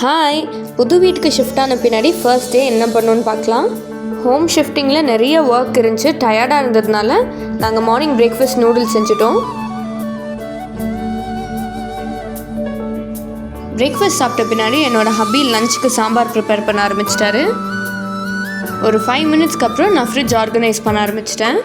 Hi, புது வீட்டுக்கு shift ஆன பின்னாடி ஃபர்ஸ்ட் டே என்ன பண்ணணும்னு பார்க்கலாம். ஹோம் ஷிஃப்டிங்கில் நிறைய ஒர்க் இருந்துச்சு. டயர்டாக இருந்ததுனால நாங்கள் மார்னிங் பிரேக்ஃபாஸ்ட் நூடுல்ஸ் செஞ்சுட்டோம். பிரேக்ஃபாஸ்ட் சாப்பிட்ட பின்னாடி என்னோடய ஹப்பி லஞ்சுக்கு சாம்பார் ப்ரிப்பேர் பண்ண ஆரம்பிச்சிட்டாரு. ஒரு 5 மினிட்ஸ்க்கு அப்புறம் நான் ஃப்ரிட்ஜ் ஆர்கனைஸ் பண்ண ஆரம்பிச்சிட்டேன்.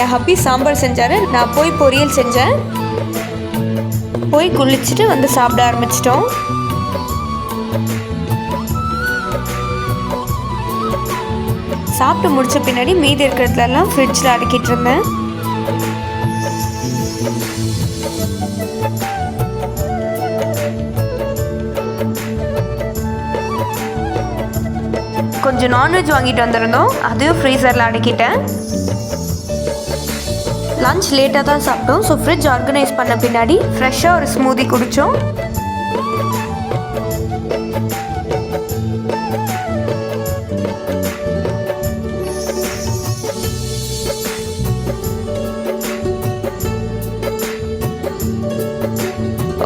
என் ஹப்பி சாம்பார் செஞ்சார், நான் போய் பொரியல் செஞ்சேன். போய் குளிச்சுட்டு வந்து சாப்பிட ஆரம்பிச்சிட்டோம். சாப்பிட்டு முடிச்ச பின்னாடி மீதி இருக்கிறதுலாம் ஃப்ரிட்ஜில் அடுக்கிட்டு இருந்தேன். கொஞ்சம் நான்வெஜ் வாங்கிட்டு வந்திருந்தோம், அதையும் ஃப்ரீசரில் அடக்கிட்டேன். லஞ்ச் லேட்டாக தான் சாப்பிட்டோம். ஸோ ஃப்ரிட்ஜ் ஆர்கனைஸ் பண்ண பின்னாடி ஃப்ரெஷ்ஷாக ஒரு ஸ்மூதி குடித்தோம்.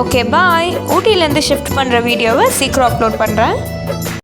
Okay bye. ஊட்டியிலேருந்து ஷிஃப்ட் பண்ணுற வீடியோவை சீக்கிரம் அப்லோட் பண்ணுறேன்.